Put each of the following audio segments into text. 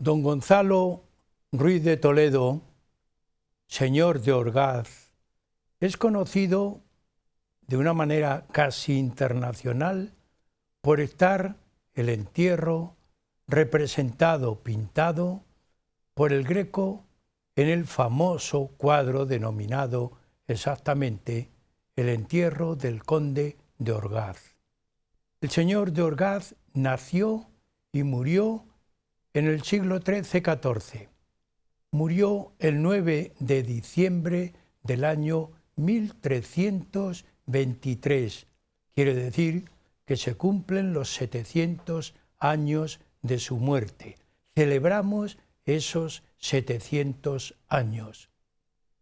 Don Gonzalo Ruiz de Toledo, señor de Orgaz, es conocido de una manera casi internacional por estar el entierro representado, pintado por el Greco en el famoso cuadro denominado exactamente El entierro del conde de Orgaz. El señor de Orgaz nació y murió en el siglo XIII-XIV. Murió el 9 de diciembre del año 1323. Quiere decir que se cumplen los 700 años de su muerte. Celebramos esos 700 años.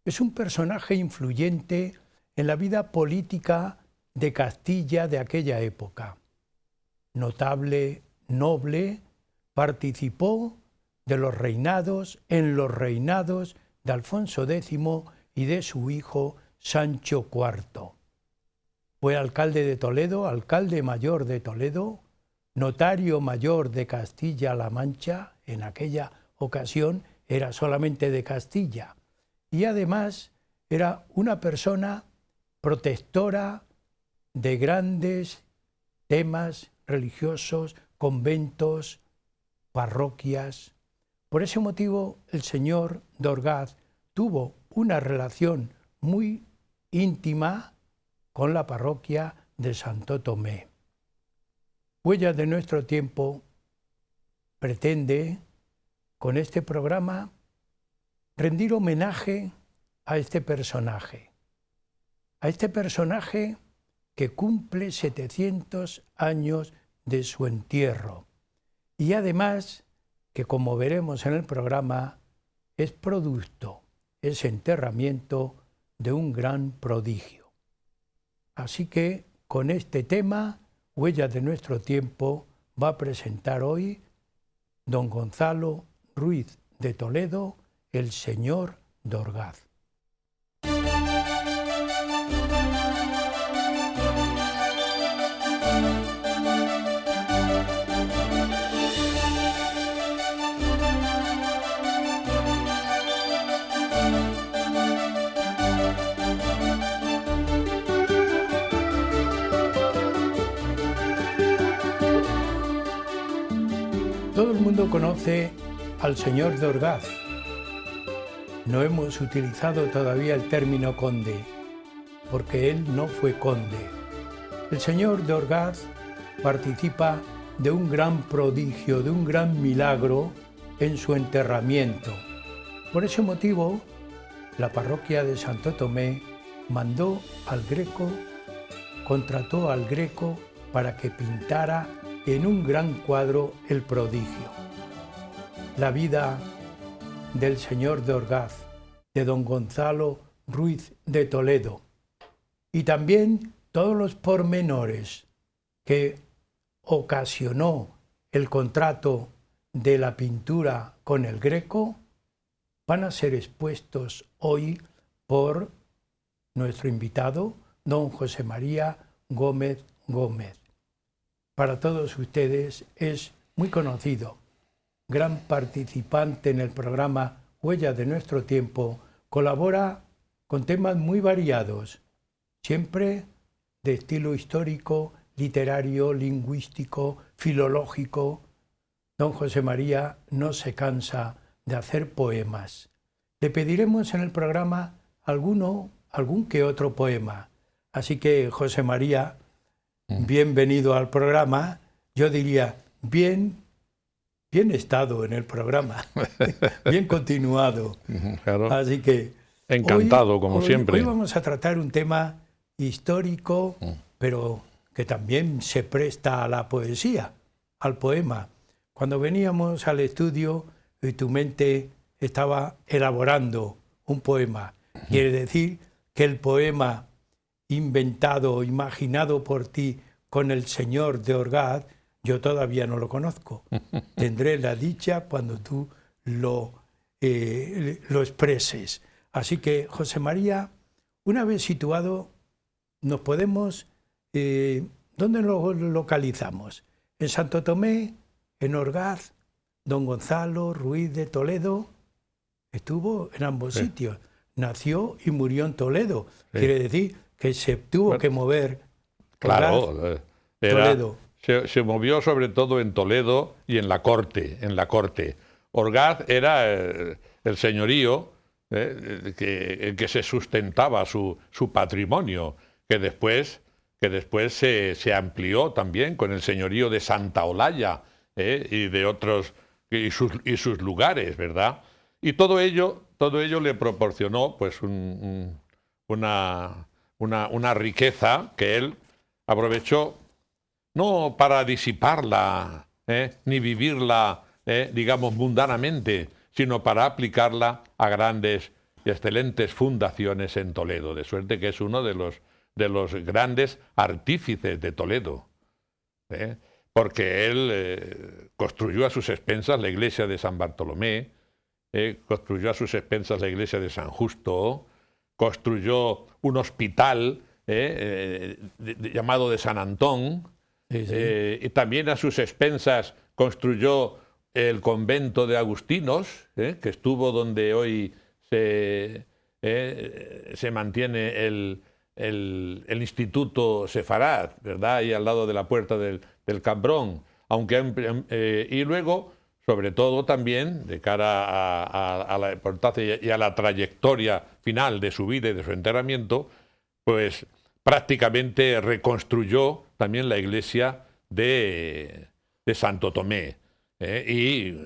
Es un personaje influyente en la vida política de Castilla de aquella época. Notable, noble, participó en los reinados de Alfonso X y de su hijo Sancho IV. Fue alcalde de Toledo, alcalde mayor de Toledo, notario mayor de Castilla-La Mancha, en aquella ocasión era solamente de Castilla, y además era una persona protectora de grandes temas religiosos, conventos, parroquias. Por ese motivo el señor de Orgaz tuvo una relación muy íntima con la parroquia de Santo Tomé. Huellas de nuestro tiempo pretende, con este programa, rendir homenaje a este personaje que cumple 700 años de su entierro y además que, como veremos en el programa, es producto, es enterramiento de un gran prodigio. Así que con este tema, Huellas de nuestro tiempo, va a presentar hoy don Gonzalo Ruiz de Toledo, el señor de Orgaz. Todo el mundo conoce al señor de Orgaz. No hemos utilizado todavía el término conde, porque él no fue conde. El señor de Orgaz participa de un gran prodigio, de un gran milagro en su enterramiento. Por ese motivo, la parroquia de Santo Tomé mandó al Greco, contrató al Greco para que pintara en un gran cuadro el prodigio. La vida del señor de Orgaz, de don Gonzalo Ruiz de Toledo, y también todos los pormenores que ocasionó el contrato de la pintura con el Greco, van a ser expuestos hoy por nuestro invitado, don José María Gómez Gómez. Para todos ustedes es muy conocido, gran participante en el programa Huellas de nuestro tiempo, colabora con temas muy variados, siempre de estilo histórico, literario, lingüístico, filológico. Don José María no se cansa de hacer poemas. Le pediremos en el programa algún que otro poema. Así que, José María, bienvenido al programa. Yo diría, bien estado en el programa, bien continuado. Claro. Así que encantado, como siempre. Hoy vamos a tratar un tema histórico, pero que también se presta a la poesía, al poema. Cuando veníamos al estudio y tu mente estaba elaborando un poema, quiere decir que el poema inventado, imaginado por ti con el señor de Orgaz, yo todavía no lo conozco. Tendré la dicha cuando tú lo expreses. Así que, José María, una vez situado, nos podemos... ¿dónde lo localizamos? ¿En Santo Tomé? ¿En Orgaz? don Gonzalo Ruiz de Toledo estuvo en ambos sitios. Nació y murió en Toledo. Quiere decir que se tuvo que mover. Claro, Toledo. Se movió sobre todo en Toledo y en la corte. Orgaz era el señorío en que se sustentaba su patrimonio, que después se amplió también con el señorío de Santa Olalla y de otros y sus lugares, ¿verdad? Y todo ello le proporcionó pues una riqueza que él aprovechó no para disiparla ni vivirla digamos mundanamente, sino para aplicarla a grandes y excelentes fundaciones en Toledo, de suerte que es uno de los grandes artífices de Toledo, porque él construyó a sus expensas la iglesia de San Bartolomé, construyó a sus expensas la iglesia de San Justo, construyó un hospital llamado de San Antón, y también a sus expensas construyó el convento de Agustinos, que estuvo donde hoy se mantiene el Instituto Sefarad, ¿verdad? Ahí al lado de la puerta del Cambrón. Y luego, sobre todo también, de cara a la importancia y a la trayectoria final de su vida y de su enterramiento, pues prácticamente reconstruyó también la iglesia de Santo Tomé, y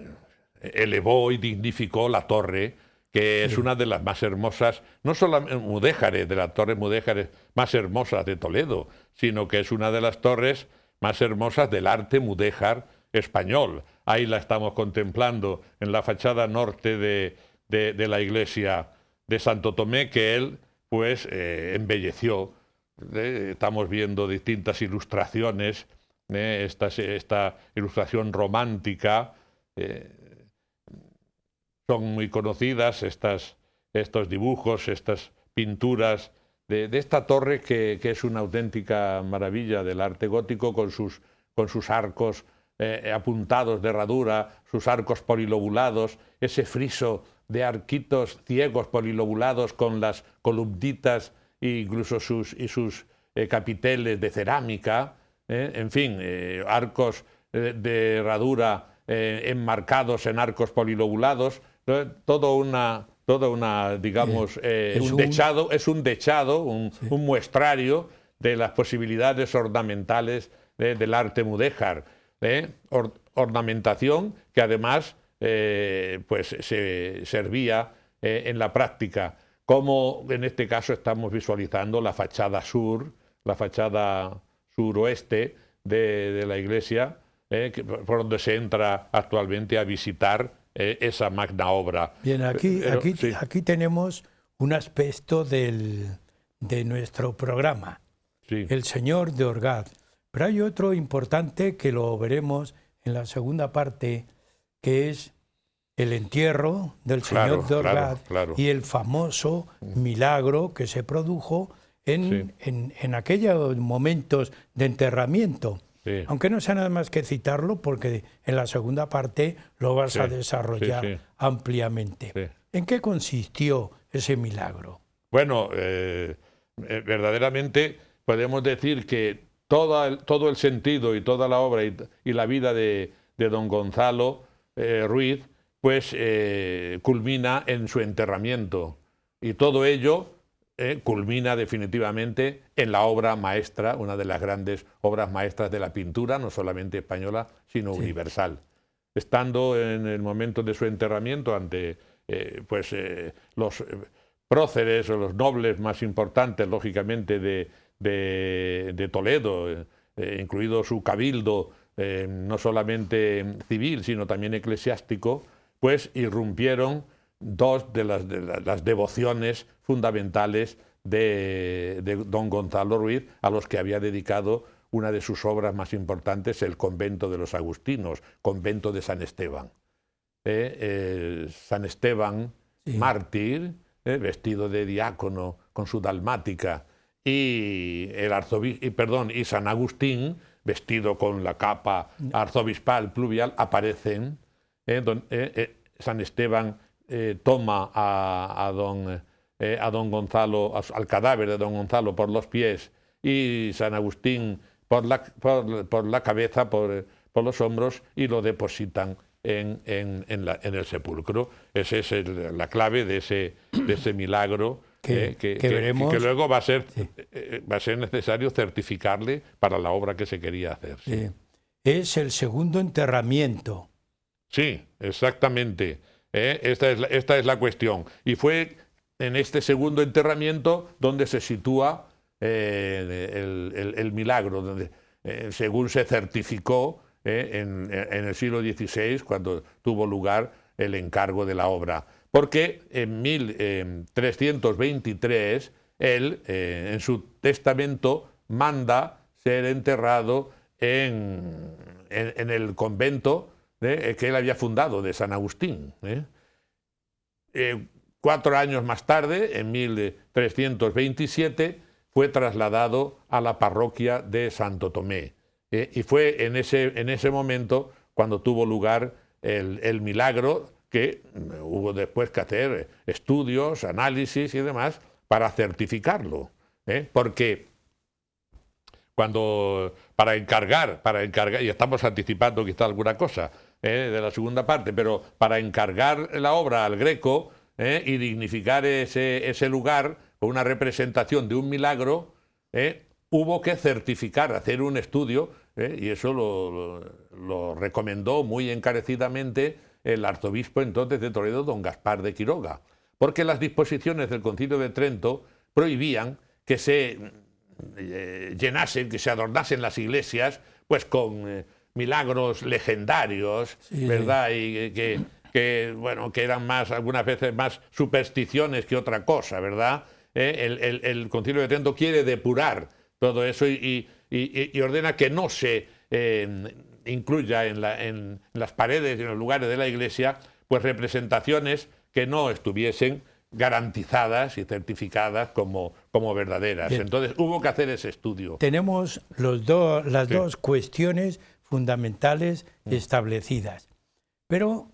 elevó y dignificó la torre, que es una de las más hermosas, no solamente mudéjares, de las torres mudéjares más hermosas de Toledo, sino que es una de las torres más hermosas del arte mudéjar español. Ahí la estamos contemplando en la fachada norte de la iglesia de Santo Tomé, que él pues embelleció. Estamos viendo distintas ilustraciones, esta ilustración romántica, son muy conocidas estos dibujos, estas pinturas de esta torre que es una auténtica maravilla del arte gótico, con sus arcos apuntados de herradura, sus arcos polilobulados, ese friso de arquitos ciegos polilobulados con las columnitas e incluso sus capiteles de cerámica, en fin, arcos de herradura enmarcados en arcos polilobulados, toda una digamos, un dechado, un muestrario de las posibilidades ornamentales del arte mudéjar, ornamentación que además pues se servía en la práctica, como en este caso estamos visualizando la fachada sur, la fachada suroeste de la iglesia, por donde se entra actualmente a visitar esa magna obra. Bien, aquí tenemos un aspecto de nuestro programa, el Señor de Orgaz. Pero hay otro importante que lo veremos en la segunda parte, que es el entierro del Señor de Orgaz y el famoso milagro que se produjo en aquellos momentos de enterramiento. Sí. Aunque no sea nada más que citarlo, porque en la segunda parte lo vas a desarrollar ampliamente. Sí. ¿En qué consistió ese milagro? Bueno, verdaderamente podemos decir que todo el sentido y toda la obra y la vida de don Gonzalo Ruiz, pues culmina en su enterramiento. Y todo ello culmina definitivamente en la obra maestra, una de las grandes obras maestras de la pintura, no solamente española, sino universal. Estando en el momento de su enterramiento ante los próceres o los nobles más importantes, lógicamente, de Toledo, incluido su cabildo, no solamente civil, sino también eclesiástico, pues irrumpieron dos de las devociones fundamentales de don Gonzalo Ruiz, a los que había dedicado una de sus obras más importantes, el convento de los agustinos, convento de San Esteban. San Esteban, mártir, vestido de diácono con su dalmática, y San Agustín, vestido con la capa arzobispal pluvial, aparecen San Esteban toma a don Gonzalo, al cadáver de don Gonzalo por los pies, y San Agustín por la cabeza, por los hombros, y lo depositan en el sepulcro. Esa es la clave de ese milagro que veremos, que luego va a ser necesario certificarle para la obra que se quería hacer. Sí. Es el segundo enterramiento. Sí, exactamente. Esta es la cuestión. Y fue en este segundo enterramiento donde se sitúa el milagro, donde, según se certificó en el siglo XVI, cuando tuvo lugar el encargo de la obra. Porque en 1323 él, en su testamento, manda ser enterrado en el convento que él había fundado, de San Agustín. 4 años más tarde, en 1327, fue trasladado a la parroquia de Santo Tomé. Y fue en ese momento cuando tuvo lugar el milagro, que hubo después que hacer estudios, análisis y demás para certificarlo. Porque para encargar, y estamos anticipando quizá alguna cosa de la segunda parte, pero para encargar la obra al Greco y dignificar ese lugar con una representación de un milagro, hubo que certificar, hacer un estudio, y eso lo recomendó muy encarecidamente el arzobispo entonces de Toledo, don Gaspar de Quiroga, porque las disposiciones del Concilio de Trento prohibían que se llenasen, que se adornasen las iglesias pues con milagros legendarios, sí, ¿verdad? Y que eran algunas veces más supersticiones que otra cosa, ¿verdad? El Concilio de Trento quiere depurar todo eso y ordena que no se incluya en las paredes y en los lugares de la iglesia pues representaciones que no estuviesen garantizadas y certificadas como verdaderas. Bien. Entonces hubo que hacer ese estudio. Tenemos las dos cuestiones fundamentales establecidas, pero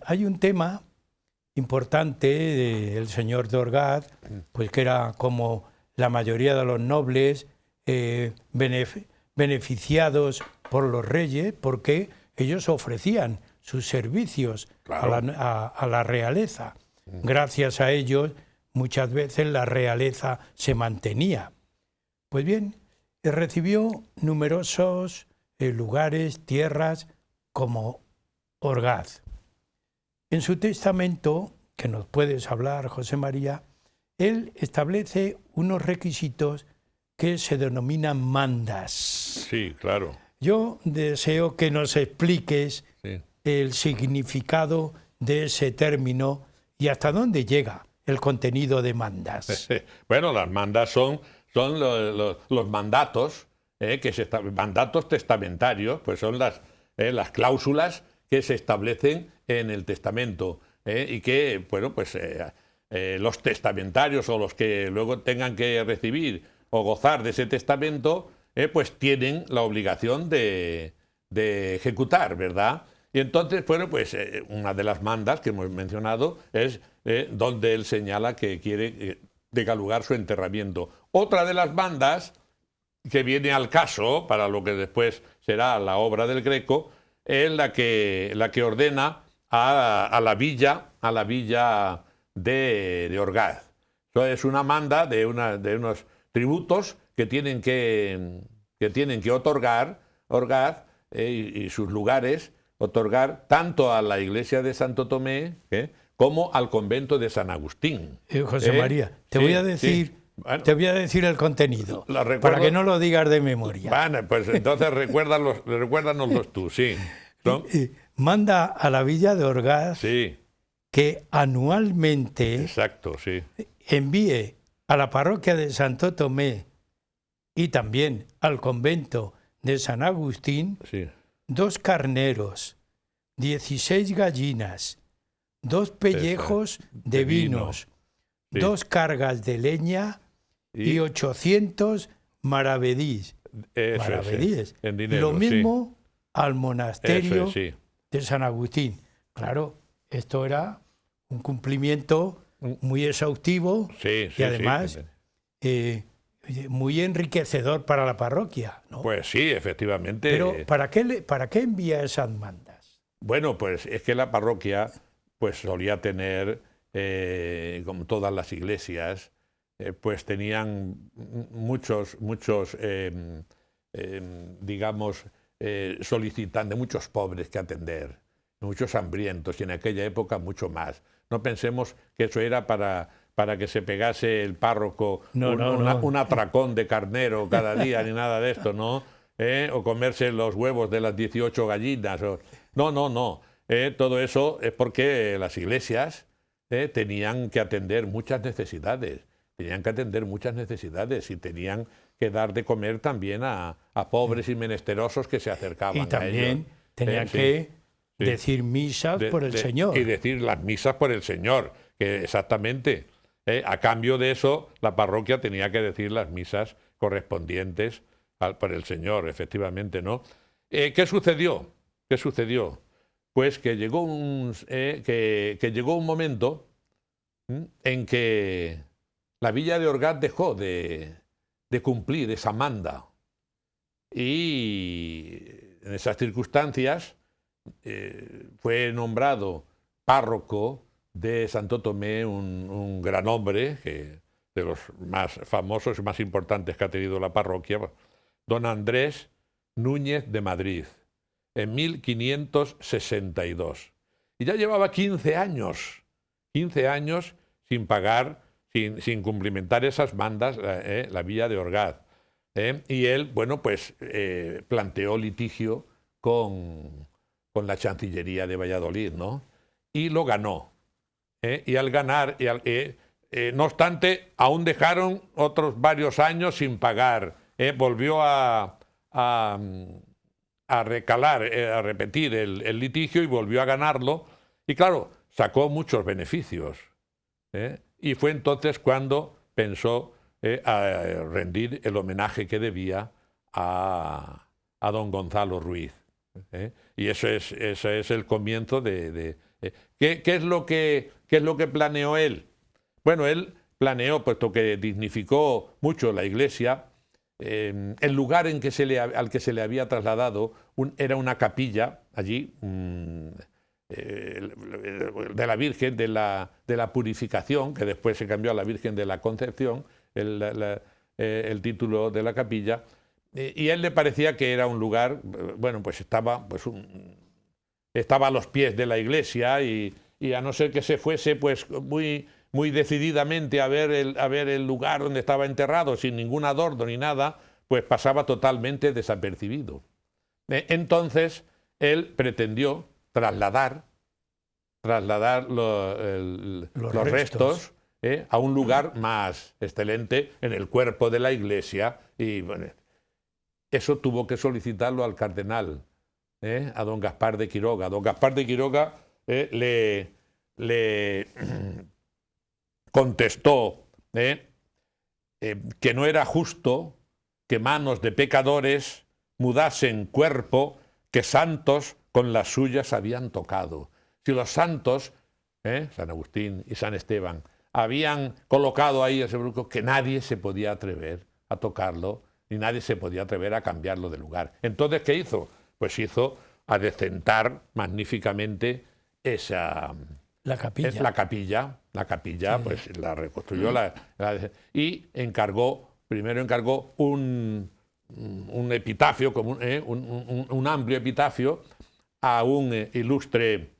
hay un tema importante del señor de Orgaz, pues que era como la mayoría de los nobles beneficiados por los reyes, porque ellos ofrecían sus servicios, claro, a la realeza. Gracias a ellos, muchas veces la realeza se mantenía. Pues bien, recibió numerosos lugares, tierras, como Orgaz. En su testamento, que nos puedes hablar, José María, él establece unos requisitos que se denominan mandas. Sí, claro. Yo deseo que nos expliques el significado de ese término y hasta dónde llega el contenido de mandas. Bueno, las mandas son los mandatos, mandatos testamentarios, pues son las cláusulas que se establecen en el testamento y que, bueno, pues los testamentarios o los que luego tengan que recibir o gozar de ese testamento, pues tienen la obligación de ejecutar, ¿verdad? Y entonces, bueno, pues una de las mandas que hemos mencionado es donde él señala que quiere decalugar su enterramiento. Otra de las mandas que viene al caso, para lo que después será la obra del Greco, es la que ordena a la villa de Orgaz. Eso es una manda de unos tributos que tienen que otorgar Orgaz y sus lugares, otorgar tanto a la iglesia de Santo Tomé como al convento de San Agustín. José María, te voy a decir... Bueno, te voy a decir el contenido, para que no lo digas de memoria. Bueno, pues entonces recuérdanoslos tú, sí. Manda a la villa de Orgaz que anualmente envíe a la parroquia de Santo Tomé y también al convento de San Agustín 2 carneros, 16 gallinas, 2 pellejos de vinos, 2 cargas de leña y 800 maravedíes. En dinero, lo mismo al monasterio de San Agustín. Claro, esto era un cumplimiento muy exhaustivo Sí, y además sí. muy enriquecedor para la parroquia, ¿no? Pues sí, efectivamente. Pero ¿para qué envía esas mandas? Bueno, pues es que la parroquia pues solía tener, como todas las iglesias, pues tenían muchos, digamos, solicitantes, muchos pobres que atender, muchos hambrientos, y en aquella época mucho más. No pensemos que eso era para que se pegase el párroco No, no. un atracón de carnero cada día, ni nada de esto, ¿no? O comerse los huevos de las 18 gallinas. No. Todo eso es porque las iglesias tenían que atender muchas necesidades. Tenían que atender muchas necesidades y tenían que dar de comer también a pobres y menesterosos que se acercaban Y a ellos. también tenían Sí, que sí. decir misas por el Señor. Y decir las misas por el Señor, que exactamente. A cambio de eso, la parroquia tenía que decir las misas correspondientes por el Señor, efectivamente, ¿no? ¿Qué sucedió? ¿Qué sucedió? Pues que llegó que llegó un momento en que la villa de Orgaz dejó de cumplir esa manda. Y en esas circunstancias fue nombrado párroco de Santo Tomé un gran hombre, de los más famosos y más importantes que ha tenido la parroquia, don Andrés Núñez de Madrid, en 1562. Y ya llevaba 15 años sin pagar, sin cumplimentar esas mandas, la villa de Orgaz. Y él, bueno, pues planteó litigio con la Chancillería de Valladolid, ¿no? Y lo ganó. Y al ganar, no obstante, aún dejaron otros varios años sin pagar. Volvió a recalar, a repetir el litigio y volvió a ganarlo. Y claro, sacó muchos beneficios. Y fue entonces cuando pensó a rendir el homenaje que debía a don Gonzalo Ruiz. Y ese es el comienzo de ¿qué es lo que planeó él? Bueno, él planeó, puesto que dignificó mucho la iglesia, el lugar al que se le había trasladado era una capilla allí de la Virgen de la Purificación, que después se cambió a la Virgen de la Concepción, el título de la capilla. Y a él le parecía que era un lugar, bueno, pues estaba a los pies de la iglesia y a no ser que se fuese pues muy decididamente a ver el lugar donde estaba enterrado sin ningún adorno ni nada, pues pasaba totalmente desapercibido. Entonces él pretendió trasladar los restos a un lugar más excelente en el cuerpo de la iglesia y bueno, eso tuvo que solicitarlo al cardenal, a don Gaspar de Quiroga. Don Gaspar de Quiroga le contestó que no era justo que manos de pecadores mudasen cuerpo que santos con las suyas habían tocado. Si los santos, San Agustín y San Esteban, habían colocado ahí ese bruco, que nadie se podía atrever a tocarlo, ni nadie se podía atrever a cambiarlo de lugar. Entonces, ¿qué hizo? Pues hizo adecentar magníficamente la capilla, sí. Pues la reconstruyó y primero encargó un epitafio, un amplio epitafio a un ilustre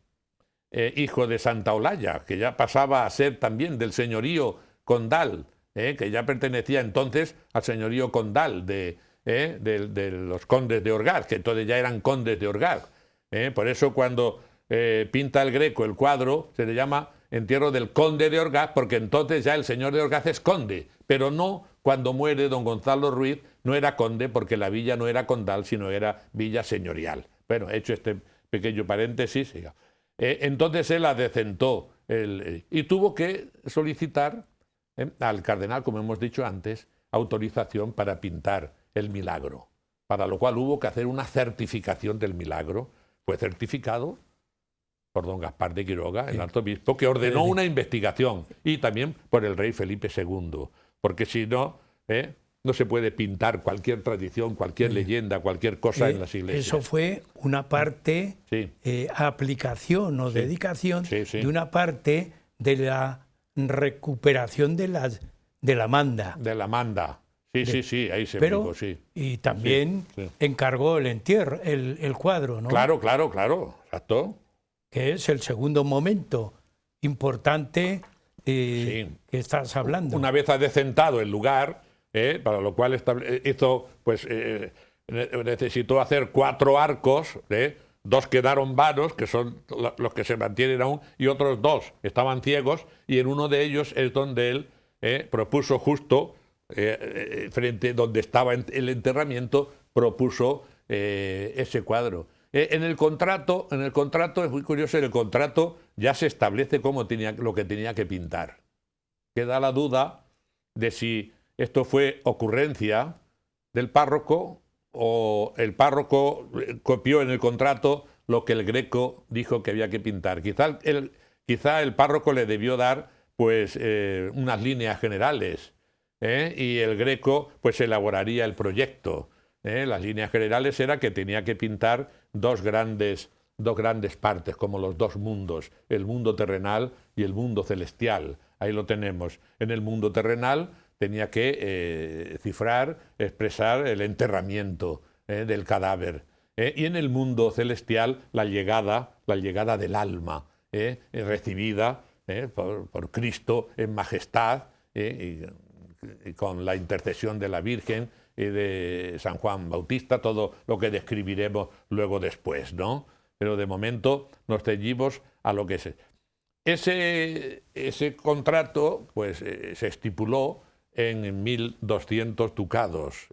hijo de Santa Olalla, que ya pasaba a ser también del señorío condal, que ya pertenecía entonces al señorío condal de los condes de Orgaz, que entonces ya eran condes de Orgaz. Por eso cuando pinta el Greco el cuadro, se le llama Entierro del Conde de Orgaz, porque entonces ya el señor de Orgaz es conde, pero no cuando muere don Gonzalo Ruiz, no era conde porque la villa no era condal, sino era villa señorial. Bueno, hecho este pequeño paréntesis, entonces él adecentó y tuvo que solicitar al cardenal, como hemos dicho antes, autorización para pintar el milagro, para lo cual hubo que hacer una certificación del milagro. Fue certificado por don Gaspar de Quiroga, el arzobispo, que ordenó una investigación, y también por el rey Felipe II, porque si no, no se puede pintar cualquier tradición, cualquier leyenda, cualquier cosa en las iglesias. Eso fue una parte, aplicación o dedicación de una parte de la recuperación de la manda. De la manda. Sí, ahí se dijo, sí. Y también encargó el entierro, el cuadro, ¿no? Claro, exacto. Que es el segundo momento importante que estás hablando. Una vez adecentado el lugar, para lo cual hizo, pues, necesitó hacer 4 arcos, 2 quedaron vanos, que son los que se mantienen aún, y otros 2 estaban ciegos, y en uno de ellos es donde él propuso justo, frente donde estaba el enterramiento, propuso ese cuadro. En el contrato es muy curioso, en el contrato ya se establece lo que tenía que pintar. Queda la duda de si esto fue ocurrencia del párroco o el párroco copió en el contrato lo que el Greco dijo que había que pintar. Quizá el párroco le debió dar, pues, unas líneas generales, y el Greco, pues, elaboraría el proyecto. Las líneas generales era que tenía que pintar dos grandes partes, como los 2 mundos, el mundo terrenal y el mundo celestial. Ahí lo tenemos. En el mundo terrenal tenía que cifrar, expresar el enterramiento del cadáver. Y en el mundo celestial la llegada del alma, recibida por Cristo en majestad, y con la intercesión de la Virgen y de San Juan Bautista, todo lo que describiremos luego después, ¿no? Pero de momento nos ceñimos a lo que es. Ese contrato, pues, se estipuló en 1.200 ducados.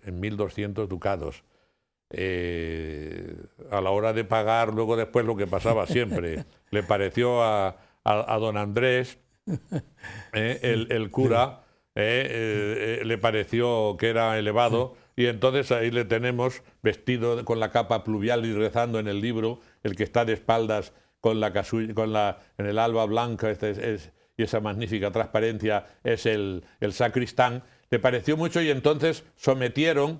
A la hora de pagar, luego después lo que pasaba siempre, le pareció a don Andrés, el cura, le pareció que era elevado, y entonces ahí le tenemos vestido con la capa pluvial y rezando en el libro, el que está de espaldas con en el alba blanca, y esa magnífica transparencia es el sacristán. Le pareció mucho, y entonces sometieron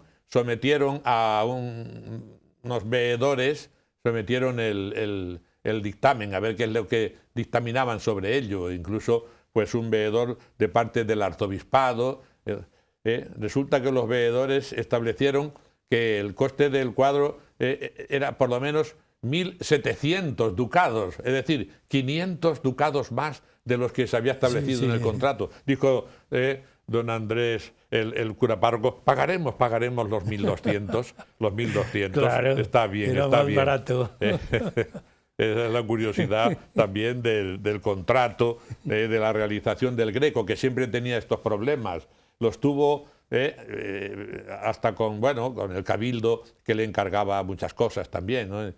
a unos veedores, sometieron el dictamen, a ver qué es lo que dictaminaban sobre ello, incluso, pues, un veedor de parte del arzobispado. Resulta que los veedores establecieron que el coste del cuadro era por lo menos 1.700 ducados, es decir, 500 ducados más de los que se había establecido en el contrato. Dijo don Andrés, el cura párroco, pagaremos los 1.200, Claro, está bien, era está más bien. barato. Esa es la curiosidad también del contrato, de la realización del Greco, que siempre tenía estos problemas. Los tuvo hasta con el cabildo, que le encargaba muchas cosas también, ¿no?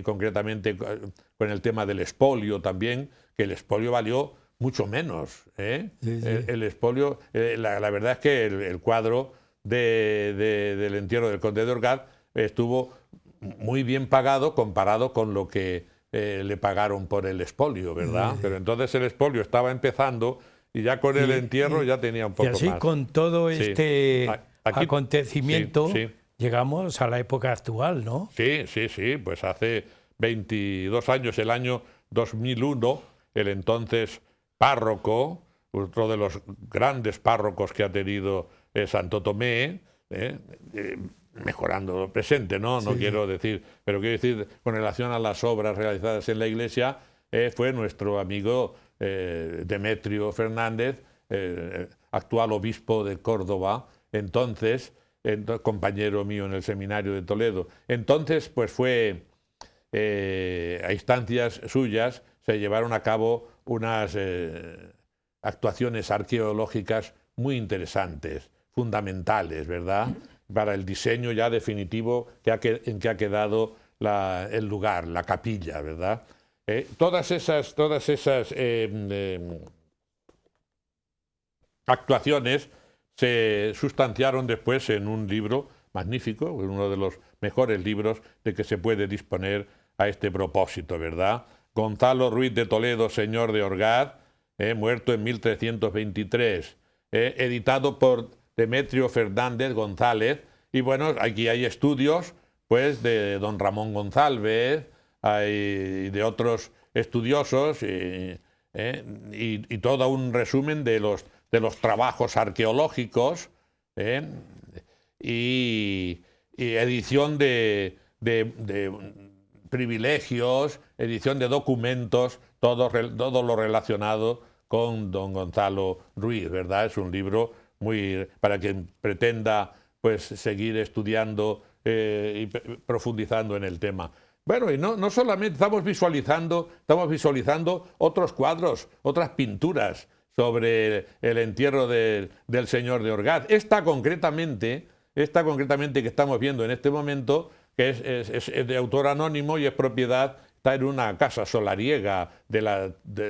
Concretamente con el tema del expolio también, que el expolio valió mucho menos. El expolio, la verdad es que el cuadro del entierro del conde de Orgaz estuvo muy bien pagado comparado con lo que le pagaron por el expolio, ¿verdad? Pero entonces el expolio estaba empezando, y ya con el entierro ya tenía un poco más. Y así con todo este acontecimiento llegamos a la época actual, ¿no? Sí, pues hace 22 años, el año 2001, el entonces párroco, otro de los grandes párrocos que ha tenido Santo Tomé, mejorando lo presente, ¿no? No quiero decir, pero quiero decir, con relación a las obras realizadas en la iglesia, fue nuestro amigo Demetrio Fernández, actual obispo de Córdoba, entonces compañero mío en el seminario de Toledo. Entonces, pues fue, a instancias suyas, se llevaron a cabo unas actuaciones arqueológicas muy interesantes, fundamentales, ¿verdad?, para el diseño ya definitivo en que ha quedado el lugar, la capilla, ¿verdad? Todas esas actuaciones se sustanciaron después en un libro magnífico, uno de los mejores libros de que se puede disponer a este propósito, ¿verdad? Gonzalo Ruiz de Toledo, señor de Orgaz, muerto en 1323, editado por Demetrio Fernández González. Y bueno, aquí hay estudios pues de don Ramón González, hay de otros estudiosos y todo un resumen de los trabajos arqueológicos y edición de privilegios, edición de documentos, todo lo relacionado con don Gonzalo Ruiz, ¿verdad? Es un libro muy para quien pretenda pues seguir estudiando y profundizando en el tema. Bueno, y no solamente estamos visualizando otros cuadros, otras pinturas sobre el entierro del señor de Orgaz. Esta concretamente que estamos viendo en este momento, que es de autor anónimo y es propiedad, está en una casa solariega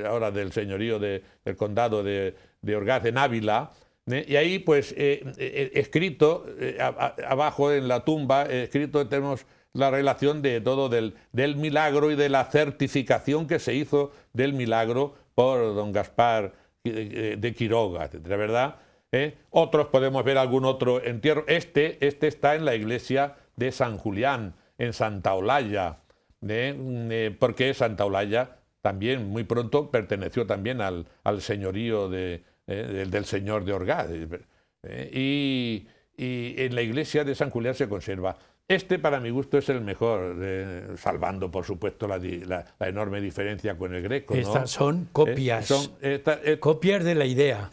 ahora del señorío del condado de Orgaz en Ávila. Y ahí, pues, escrito, abajo en la tumba, escrito tenemos la relación de todo del milagro y de la certificación que se hizo del milagro por don Gaspar de Quiroga, etcétera, ¿verdad? Otros podemos ver algún otro entierro. Este está en la iglesia de San Julián, en Santa Olalla, porque Santa Olalla también muy pronto perteneció también al señorío del señor de Orgaz. Y en la iglesia de San Julián se conserva. Este, para mi gusto, es el mejor, salvando, por supuesto, la enorme diferencia con el Greco, ¿no? Estas son copias, copias de la idea.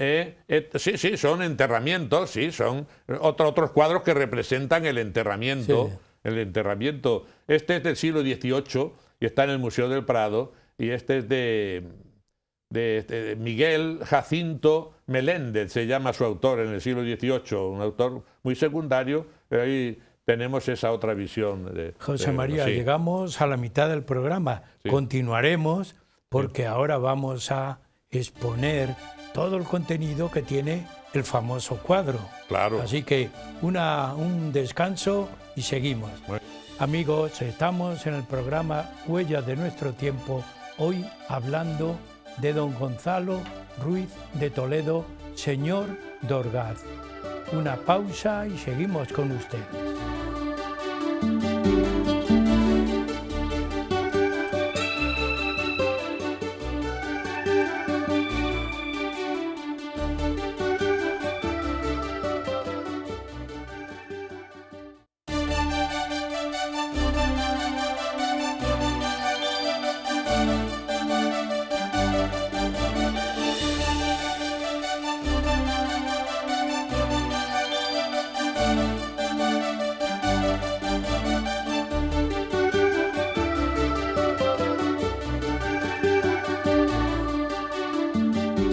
Sí, son enterramientos, sí, son otros cuadros que representan el enterramiento. Sí. El enterramiento. Este es del siglo XVIII y está en el Museo del Prado, y este es de Miguel Jacinto Meléndez, se llama su autor, en el siglo XVIII, un autor muy secundario, pero ahí tenemos esa otra visión. José María, sí. Llegamos a la mitad del programa. Sí. Continuaremos porque ahora vamos a exponer todo el contenido que tiene el famoso cuadro. Claro. Así que un descanso y seguimos. Bueno. Amigos, estamos en el programa Huellas de nuestro tiempo, hoy hablando de don Gonzalo Ruiz de Toledo, señor de Orgaz. Una pausa y seguimos con ustedes.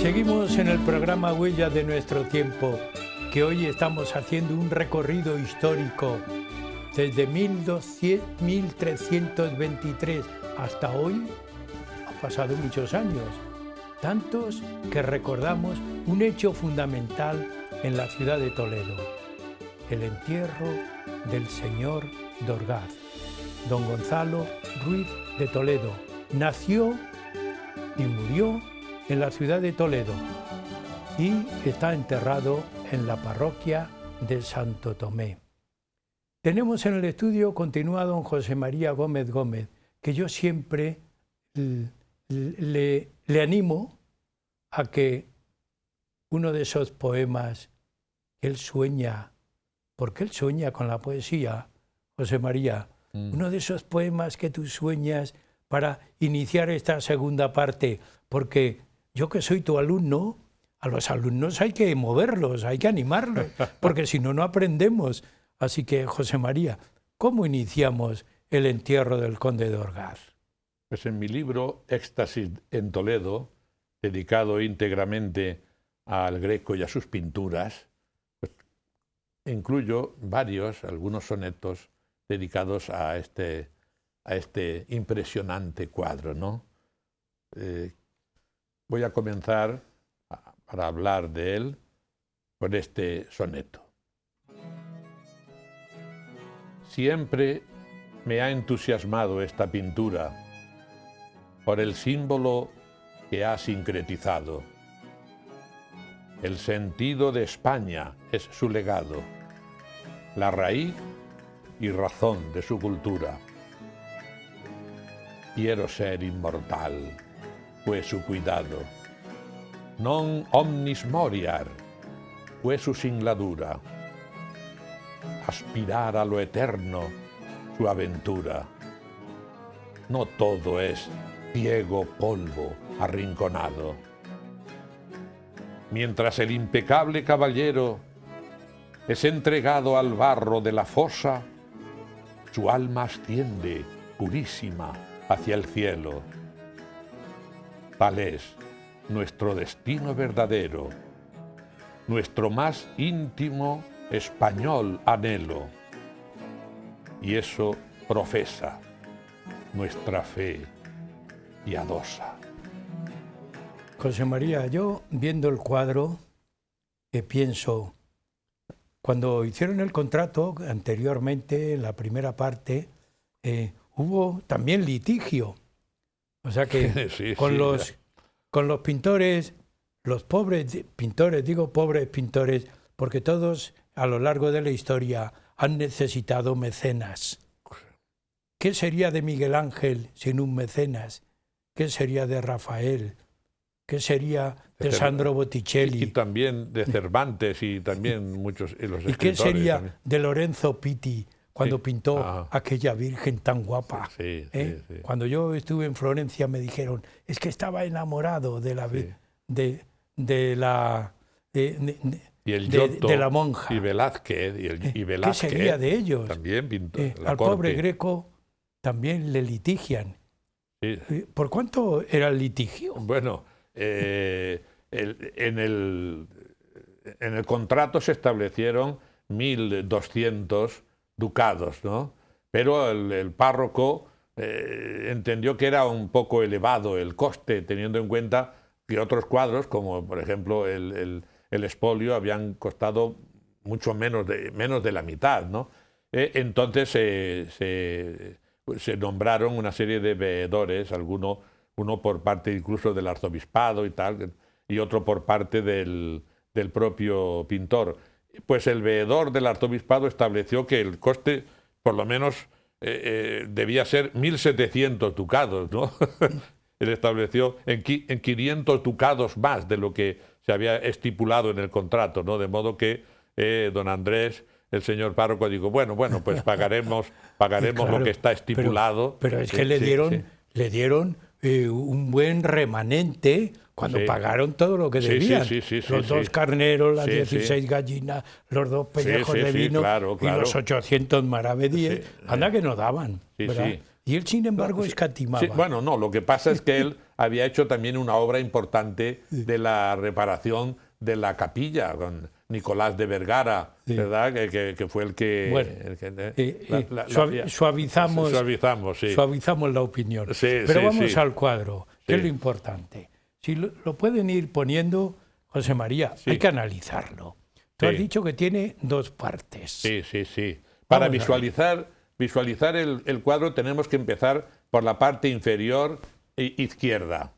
Seguimos en el programa Huellas de nuestro tiempo, que hoy estamos haciendo un recorrido histórico desde 1323 hasta hoy. Han pasado muchos años, tantos que recordamos un hecho fundamental en la ciudad de Toledo, el entierro del señor de Orgaz, don Gonzalo Ruiz de Toledo. Nació y murió en la ciudad de Toledo y está enterrado en la parroquia de Santo Tomé. Tenemos en el estudio, continúa don José María Gómez Gómez, que yo siempre le animo a que uno de esos poemas que él sueña, porque él sueña con la poesía, José María, uno de esos poemas que tú sueñas para iniciar esta segunda parte, porque yo que soy tu alumno, a los alumnos hay que moverlos, hay que animarlos, porque si no, no aprendemos. Así que, José María, ¿cómo iniciamos el entierro del conde de Orgaz? Pues en mi libro Éxtasis en Toledo, dedicado íntegramente al Greco y a sus pinturas, pues incluyo algunos sonetos dedicados a este impresionante cuadro, ¿no? Voy a comenzar para hablar de él con este soneto. Siempre me ha entusiasmado esta pintura, por el símbolo que ha sincretizado. El sentido de España es su legado, la raíz y razón de su cultura. Quiero ser inmortal, fue su cuidado. Non omnis moriar, fue su singladura. Aspirar a lo eterno, su aventura. No todo es ciego polvo arrinconado. Mientras el impecable caballero es entregado al barro de la fosa, su alma asciende purísima hacia el cielo. Tal es nuestro destino verdadero, nuestro más íntimo español anhelo. Y eso profesa nuestra fe piadosa. José María, yo viendo el cuadro, pienso, cuando hicieron el contrato anteriormente, en la primera parte, hubo también litigio. O sea que Sí, con sí, los pintores, los pobres pintores, digo pobres pintores, porque todos a lo largo de la historia han necesitado mecenas. ¿Qué sería de Miguel Ángel sin un mecenas? ¿Qué sería de Rafael? ¿Qué sería de Sandro Botticelli? Y también de Cervantes y también muchos los ¿Y qué escritores sería también. de Lorenzo Pitti cuando Sí. pintó Ajá. aquella virgen tan guapa? Sí, ¿Eh? sí, sí. Cuando yo estuve en Florencia me dijeron, es que estaba enamorado de la, Sí. de la, Y el Giotto de la monja. y Velázquez, y ¿Qué Velázquez sería de ellos? también pintó la Al corte. pobre Greco también le litigian. Sí. ¿Por cuánto era el litigio? Bueno, en el contrato se establecieron 1.200 ducados, ¿no? Pero el párroco entendió que era un poco elevado el coste, teniendo en cuenta que otros cuadros, como por ejemplo el expolio, habían costado mucho menos de la mitad, ¿no? Entonces se nombraron una serie de veedores, uno por parte incluso del arzobispado y tal, y otro por parte del propio pintor. Pues el veedor del arzobispado estableció que el coste, por lo menos, debía ser 1.700 ducados, ¿no? Él estableció en 500 ducados más de lo que se había estipulado en el contrato, ¿no? De modo que don Andrés, el señor párroco, dijo, bueno, pues pagaremos Claro, lo que está estipulado. Pero es Sí, que le sí, dieron un buen remanente cuando Sí. pagaron todo lo que Sí, debían. sí, sí, sí, los sí. 2 carneros, las Sí, 16 sí. gallinas, los 2 pellejos sí, de sí, vino claro, y los claro. 800 maravedíes. Sí, Anda que no daban, Sí, ¿verdad? sí. Y él, sin embargo, escatimaba. Sí, bueno, no, lo que pasa es que él había hecho también una obra importante de la reparación de la capilla con Nicolás de Vergara, Sí. ¿verdad? Que fue el que... Bueno, el que- suavizamos sí. suavizamos la opinión. Sí, Pero sí, vamos sí. al cuadro, que es Sí. lo importante. Si lo pueden ir poniendo, José María, Sí. hay que analizarlo. Tú has Sí. dicho que tiene 2 partes. Sí, sí, sí. Para Vamos a ver. visualizar el cuadro tenemos que empezar por la parte inferior izquierda,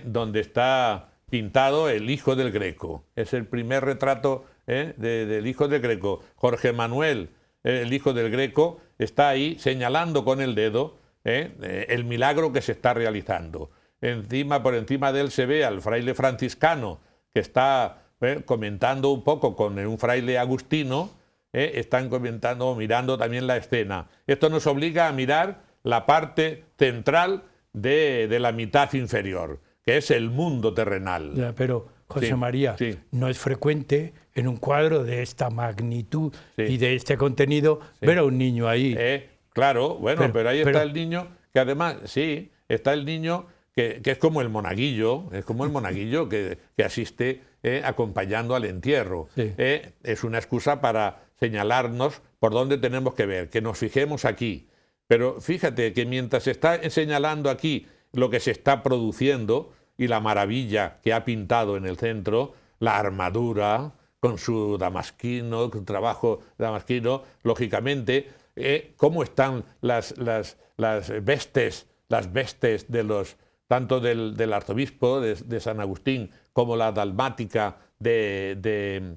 donde está pintado el hijo del Greco. Es el primer retrato del hijo del Greco. Jorge Manuel, el hijo del Greco, está ahí señalando con el dedo el milagro que se está realizando. Por encima de él se ve al fraile franciscano que está comentando un poco con un fraile agustino. Están comentando, mirando también la escena. Esto nos obliga a mirar la parte central de la mitad inferior, que es el mundo terrenal. Ya, pero, José Sí, María, sí. no es frecuente en un cuadro de esta magnitud Sí. y de este contenido ver a un niño ahí. Claro, bueno, pero ahí pero- está el niño, que además, sí, está el niño que es como el monaguillo, que asiste acompañando al entierro. Sí. Es una excusa para señalarnos por dónde tenemos que ver, que nos fijemos aquí. Pero fíjate que mientras se está señalando aquí lo que se está produciendo y la maravilla que ha pintado en el centro, la armadura con su damasquino, con trabajo damasquino, lógicamente, cómo están las vestes de tanto del arzobispo de San Agustín como la dalmática de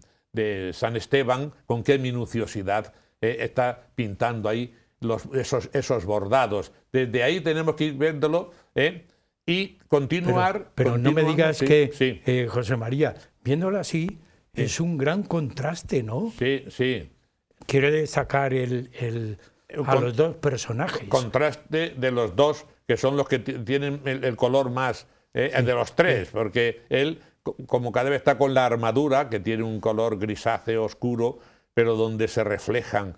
San Esteban, con qué minuciosidad está pintando ahí esos bordados. Desde ahí tenemos que ir viéndolo y continuar. Pero no me digas sí, que, sí. José María, viéndolo así, es un gran contraste, ¿no? Sí, sí. Quiere destacar a los dos personajes. Contraste de los dos, que son los que tienen el color más, de los tres, porque él, como cada vez está con la armadura, que tiene un color grisáceo oscuro, pero donde se reflejan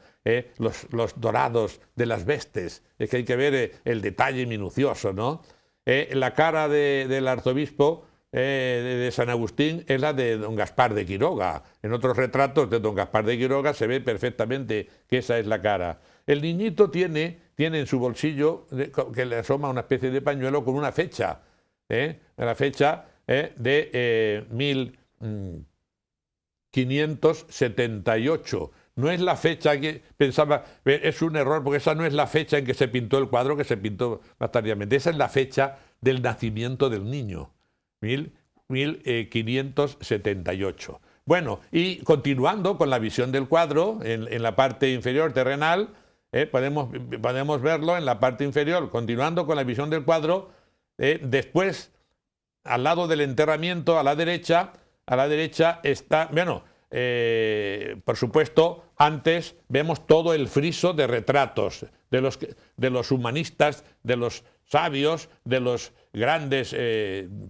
los dorados de las vestes. Es que hay que ver el detalle minucioso, ¿no? La cara del arzobispo de San Agustín es la de don Gaspar de Quiroga. En otros retratos de don Gaspar de Quiroga se ve perfectamente que esa es la cara. El niñito tiene en su bolsillo, que le asoma una especie de pañuelo con una fecha, la fecha de 1578. No es la fecha que pensaba, es un error, porque esa no es la fecha en que se pintó el cuadro, que se pintó más tardíamente. Esa es la fecha del nacimiento del niño, 1578. Bueno, y continuando con la visión del cuadro, en la parte inferior terrenal, podemos verlo en la parte inferior, continuando con la visión del cuadro, después, al lado del enterramiento, a la derecha está, bueno, por supuesto, antes vemos todo el friso de retratos de los humanistas, de los sabios, de los grandes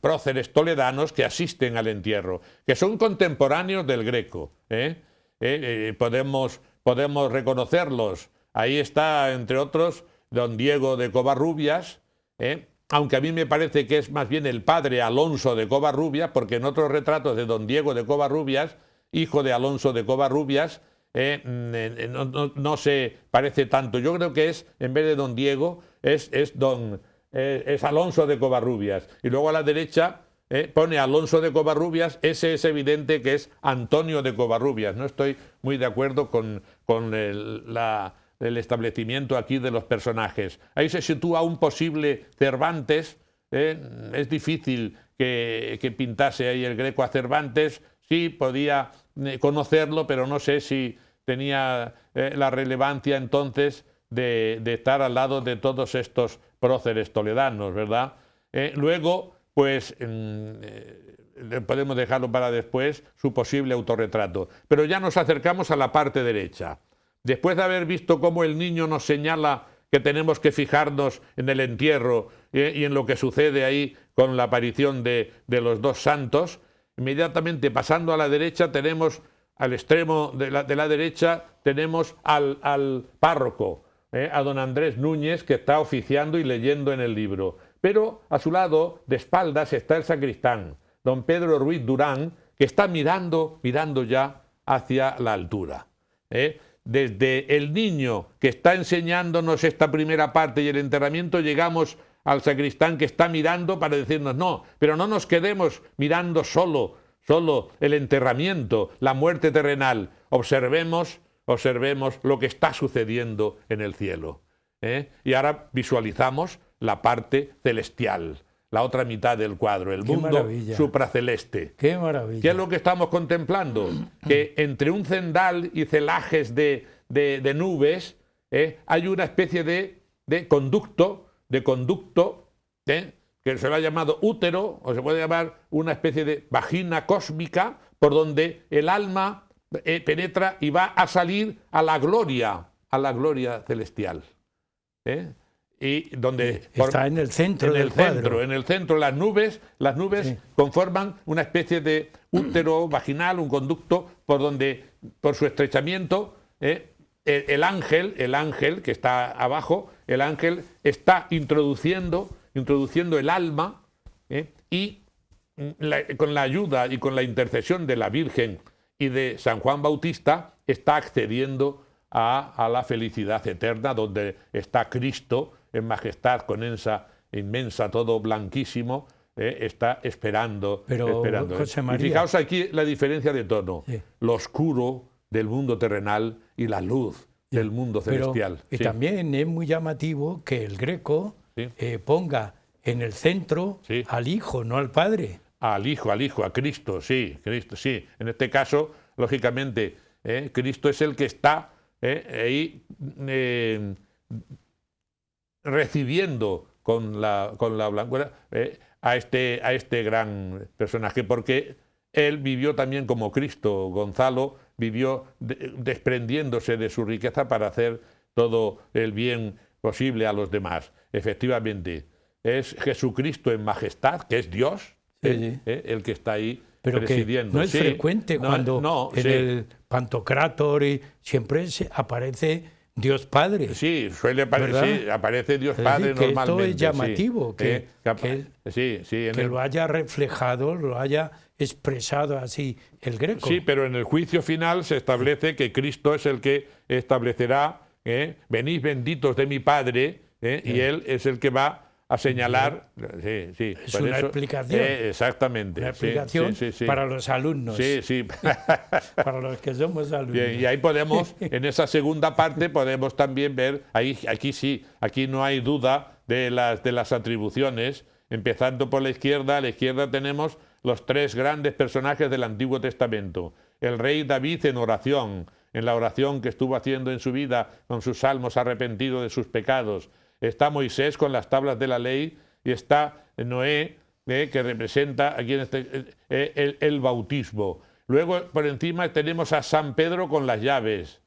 próceres toledanos que asisten al entierro, que son contemporáneos del Greco. Podemos reconocerlos. Ahí está, entre otros, don Diego de Covarrubias, aunque a mí me parece que es más bien el padre Alonso de Covarrubias, porque en otros retratos de don Diego de Covarrubias, hijo de Alonso de Covarrubias, no se parece tanto. Yo creo que es, en vez de don Diego, es Alonso de Covarrubias. Y luego a la derecha pone Alonso de Covarrubias, ese es evidente que es Antonio de Covarrubias. No estoy muy de acuerdo con el establecimiento aquí de los personajes. Ahí se sitúa un posible Cervantes. Es difícil que pintase ahí el Greco a Cervantes. Sí, podía conocerlo, pero no sé si tenía la relevancia entonces de estar al lado de todos estos próceres toledanos, ¿verdad? Luego, pues, podemos dejarlo para después, su posible autorretrato. Pero ya nos acercamos a la parte derecha. Después de haber visto cómo el niño nos señala que tenemos que fijarnos en el entierro y en lo que sucede ahí con la aparición de los dos santos, inmediatamente pasando a la derecha tenemos, al extremo de la derecha, tenemos al párroco, a don Andrés Núñez, que está oficiando y leyendo en el libro. Pero a su lado, de espaldas, está el sacristán, don Pedro Ruiz Durán, que está mirando ya hacia la altura. Desde el niño que está enseñándonos esta primera parte y el enterramiento, llegamos al sacristán que está mirando para decirnos, no, pero no nos quedemos mirando solo el enterramiento, la muerte terrenal. Observemos lo que está sucediendo en el cielo. Y ahora visualizamos la parte celestial, la otra mitad del cuadro, el mundo supraceleste. ¡Qué maravilla! ¿Qué es lo que estamos contemplando? Que entre un cendal y celajes de nubes hay una especie de conducto, que se lo ha llamado útero, o se puede llamar una especie de vagina cósmica, por donde el alma penetra y va a salir a la gloria celestial. Y donde está en el centro del cuadro. En el centro las nubes sí, conforman una especie de útero vaginal, un conducto por donde, por su estrechamiento, el ángel que está abajo, el ángel está introduciendo el alma y con la ayuda y con la intercesión de la Virgen y de San Juan Bautista está accediendo a la felicidad eterna, donde está Cristo en majestad con esa inmensa, todo blanquísimo, está esperando. José María, y fijaos aquí la diferencia de tono, sí, lo oscuro del mundo terrenal y la luz del mundo celestial. Y también es muy llamativo que el Greco ponga en el centro Sí. al Hijo, no al Padre. Al Hijo, a Cristo, sí, Cristo, sí. En este caso, lógicamente, Cristo es el que está ahí recibiendo con la blancura a este gran personaje, porque él vivió también como Cristo. Gonzalo vivió desprendiéndose de su riqueza para hacer todo el bien posible a los demás. Efectivamente, es Jesucristo en majestad, que es Dios, el que está ahí pero presidiendo. Que no es frecuente cuando en el Pantocrátor siempre aparece Dios Padre. Sí, suele aparecer, sí, aparece Dios Padre que normalmente. Esto es llamativo, sí, que lo haya reflejado, lo haya expresado así el Greco. Sí, pero en el juicio final se establece que Cristo es el que establecerá, venid benditos de mi Padre, y Él es el que va a señalar. Sí, es una explicación. Exactamente. Una explicación para los alumnos. Sí. Para los que somos alumnos. Bien, y ahí podemos, en esa segunda parte, podemos también ver, aquí no hay duda de las atribuciones. Empezando por la izquierda, a la izquierda tenemos los tres grandes personajes del Antiguo Testamento. El rey David en oración, en la oración que estuvo haciendo en su vida con sus salmos, arrepentido de sus pecados. Está Moisés con las tablas de la ley y está Noé, que representa aquí en el bautismo. Luego por encima tenemos a San Pedro con las llaves.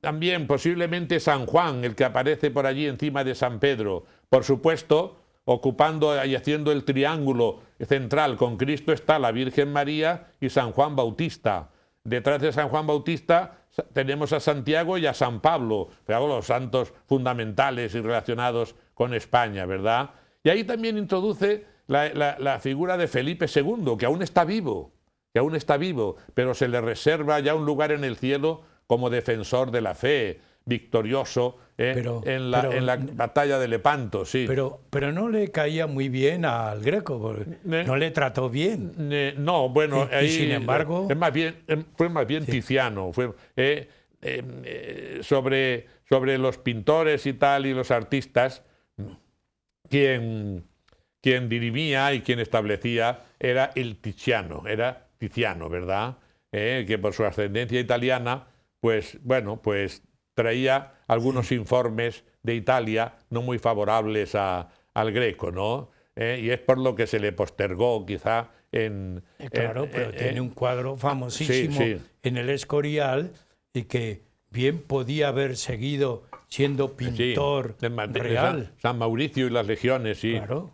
También posiblemente San Juan, el que aparece por allí encima de San Pedro. Por supuesto, ocupando y haciendo el triángulo central con Cristo está la Virgen María y San Juan Bautista. Detrás de San Juan Bautista tenemos a Santiago y a San Pablo, los santos fundamentales y relacionados con España, ¿verdad? Y ahí también introduce la figura de Felipe II, que aún está vivo, pero se le reserva ya un lugar en el cielo como defensor de la fe, victorioso en la batalla de Lepanto, sí. Pero no le caía muy bien al Greco, porque no le trató bien. No, bueno, ahí, y sin embargo... fue más bien Tiziano, fue sobre los pintores y tal y los artistas, quien dirimía y quien establecía era Tiziano, ¿verdad? Que por su ascendencia italiana, pues traía algunos informes de Italia no muy favorables al Greco, ¿no? Y es por lo que se le postergó quizá Claro, pero tiene un cuadro famosísimo en el Escorial y que bien podía haber seguido siendo pintor real. San Mauricio y las legiones, sí. Claro.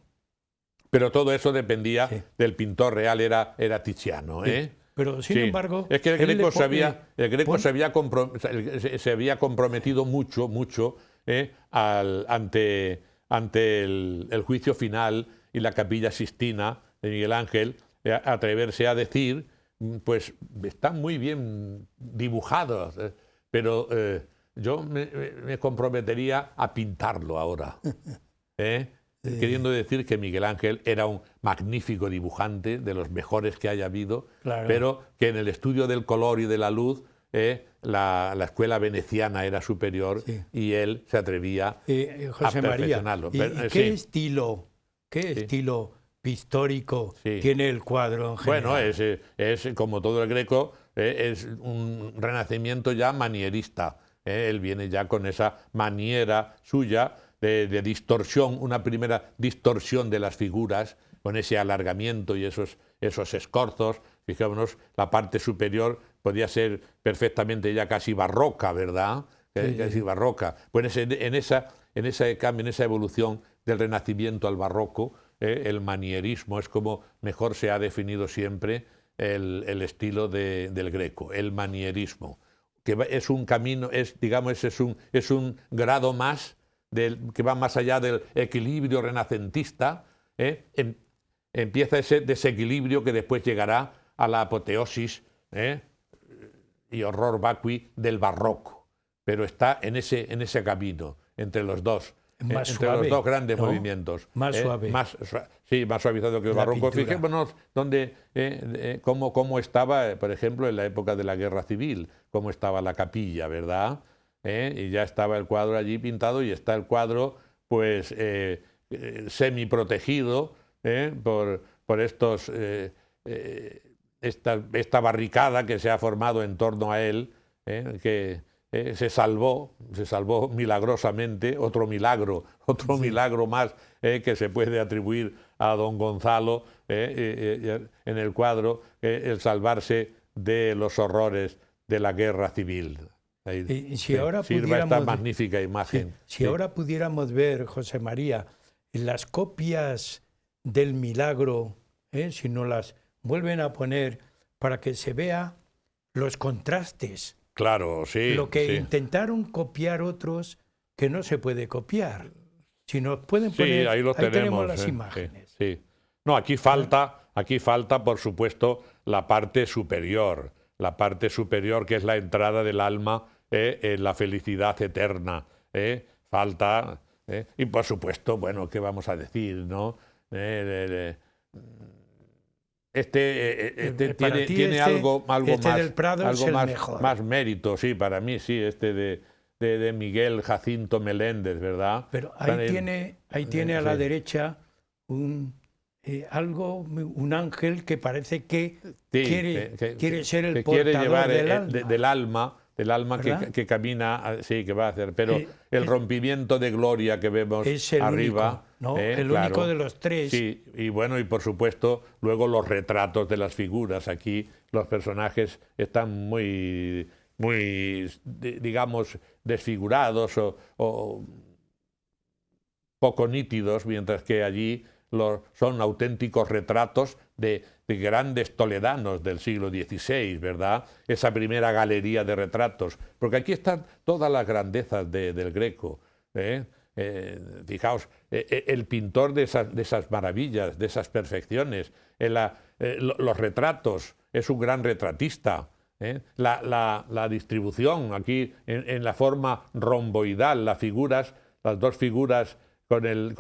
Pero todo eso dependía del pintor real, era Tiziano, Pero sin embargo... Es que el Greco se había comprometido mucho ante el juicio final y la Capilla Sixtina de Miguel Ángel, atreverse a decir, pues están muy bien dibujados, pero yo me comprometería a pintarlo ahora. Queriendo decir que Miguel Ángel era un magnífico dibujante, de los mejores que haya habido, pero que en el estudio del color y de la luz la escuela veneciana era superior y él se atrevía a perfeccionarlo. ¿Qué estilo pictórico tiene el cuadro en general? Bueno, es como todo el Greco, es un renacimiento ya manierista. Él viene ya con esa maniera suya de distorsión, una primera distorsión de las figuras, con ese alargamiento y esos escorzos. Fijémonos, la parte superior podía ser perfectamente ya casi barroca, ¿verdad? Casi barroca. Pues en ese cambio, en esa evolución del Renacimiento al barroco, el manierismo es como mejor se ha definido siempre el estilo del Greco, el manierismo, que es un camino, es un grado más que va más allá del equilibrio renacentista. Empieza ese desequilibrio que después llegará a la apoteosis y horror vacui del barroco, pero está en ese camino entre los dos. Más entre suave, los dos grandes ¿no? movimientos. Más suave. Más suavizado que el barroco. Pintura. Fijémonos cómo estaba, por ejemplo, en la época de la Guerra Civil, cómo estaba la capilla, ¿verdad? Y ya estaba el cuadro allí pintado y está el cuadro, pues, semiprotegido por esta barricada que se ha formado en torno a él, que se salvó milagrosamente, otro milagro más que se puede atribuir a don Gonzalo en el cuadro, el salvarse de los horrores de la guerra civil. Y si ahora sirva esta magnífica imagen. Si ahora pudiéramos ver, José María, las copias del milagro, si nos las vuelven a poner para que se vea los contrastes. Claro, sí. Lo que intentaron copiar otros que no se puede copiar. Si nos pueden poner, ahí tenemos las imágenes. Sí. No, aquí falta, por supuesto, la parte superior que es la entrada del alma en la felicidad eterna. Falta, y por supuesto, bueno, ¿qué vamos a decir, no? Tiene algo más, del Prado algo es el mejor. Más mérito, sí, para mí sí, de Miguel Jacinto Meléndez, ¿verdad? Pero ahí tiene a la derecha un ángel que parece que quiere ser el portador quiere llevar del alma. del alma que camina, sí, que va a hacer. Pero el rompimiento de gloria que vemos es el arriba... único, ¿no? El único de los tres. Sí, y bueno, y por supuesto, luego los retratos de las figuras. Aquí los personajes están muy digamos, desfigurados o poco nítidos, mientras que allí son auténticos retratos de grandes toledanos del siglo XVI, ¿verdad? Esa primera galería de retratos, porque aquí están todas las grandezas del Greco. Fijaos, el pintor de esas maravillas, de esas perfecciones, los retratos, es un gran retratista. La distribución aquí en la forma romboidal, las dos figuras con el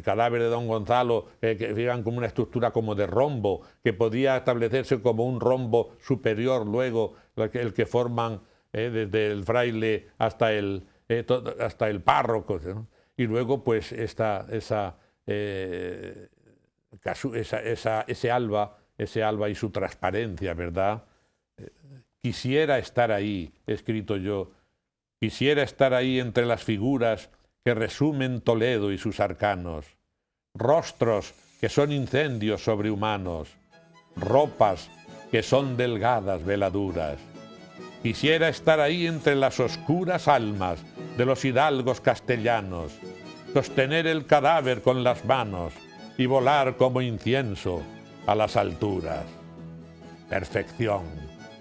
cadáver de don Gonzalo, que fijan como una estructura como de rombo, que podía establecerse como un rombo superior luego, el que forman desde el fraile hasta el párroco, ¿no? Y luego pues ese alba y su transparencia, ¿verdad? Quisiera estar ahí, he escrito yo, quisiera estar ahí entre las figuras que resumen Toledo y sus arcanos, rostros que son incendios sobrehumanos, ropas que son delgadas veladuras. Quisiera estar ahí entre las oscuras almas de los hidalgos castellanos, sostener el cadáver con las manos y volar como incienso a las alturas. Perfección.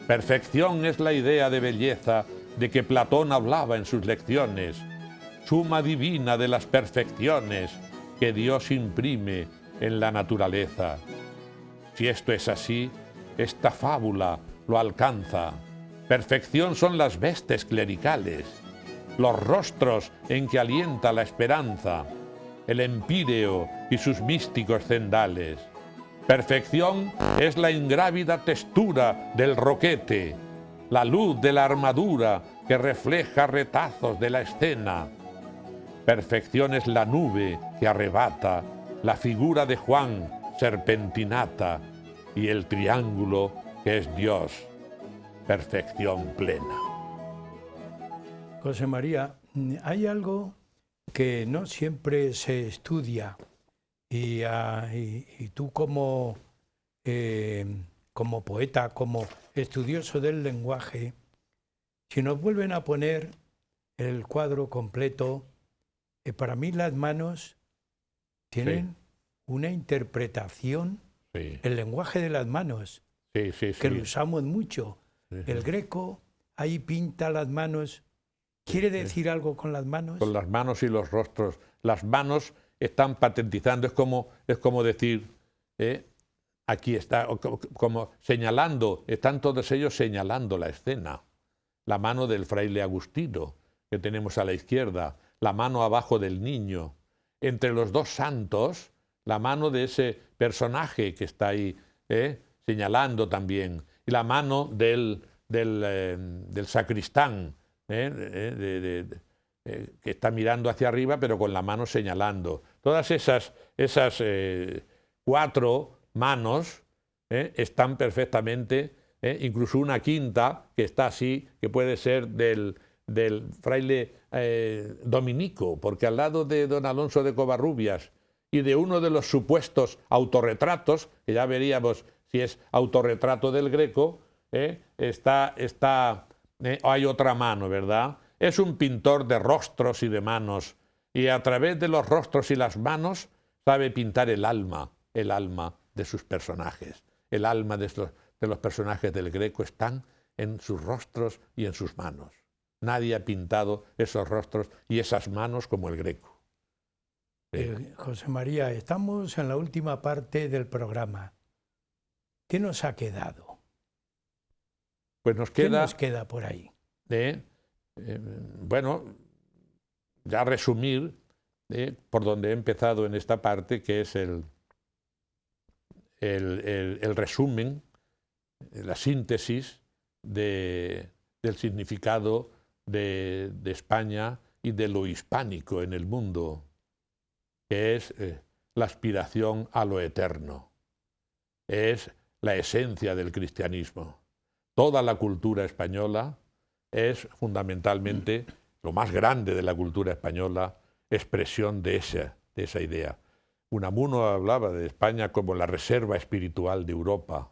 Perfección es la idea de belleza de que Platón hablaba en sus lecciones, suma divina de las perfecciones que Dios imprime en la naturaleza. Si esto es así, esta fábula lo alcanza. Perfección son las vestes clericales, los rostros en que alienta la esperanza, el empíreo y sus místicos cendales. Perfección es la ingrávida textura del roquete, la luz de la armadura que refleja retazos de la escena. Perfección es la nube que arrebata la figura de Juan serpentinata y el triángulo que es Dios. Perfección plena. José María, hay algo que no siempre se estudia y tú como poeta, como estudioso del lenguaje, si nos vuelven a poner el cuadro completo, para mí las manos tienen una interpretación, el lenguaje de las manos, que lo usamos mucho. El Greco ahí pinta las manos. ¿Quiere decir algo con las manos? Con las manos y los rostros. Las manos están patentizando, es como decir, aquí está, como señalando, están todos ellos señalando la escena. La mano del fraile Agustino, que tenemos a la izquierda, la mano abajo del niño. Entre los dos santos, la mano de ese personaje que está ahí, señalando también, y la mano del sacristán, que está mirando hacia arriba, pero con la mano señalando. Todas esas 4 manos están perfectamente, incluso una quinta que está así, que puede ser del fraile dominico, porque al lado de don Alonso de Covarrubias y de uno de los supuestos autorretratos, que ya veríamos si es autorretrato del Greco, hay otra mano, ¿verdad? Es un pintor de rostros y de manos, y a través de los rostros y las manos sabe pintar el alma de sus personajes. El alma de los personajes del Greco están en sus rostros y en sus manos. Nadie ha pintado esos rostros y esas manos como el Greco. José María, estamos en la última parte del programa. ¿Qué nos ha quedado? Pues nos ¿Qué nos queda por ahí? Bueno, ya resumir por donde he empezado en esta parte, que es el resumen, la síntesis del significado de España y de lo hispánico en el mundo, que es la aspiración a lo eterno, es la esencia del cristianismo. Toda la cultura española es fundamentalmente, lo más grande de la cultura española, expresión de esa idea. Unamuno hablaba de España como la reserva espiritual de Europa.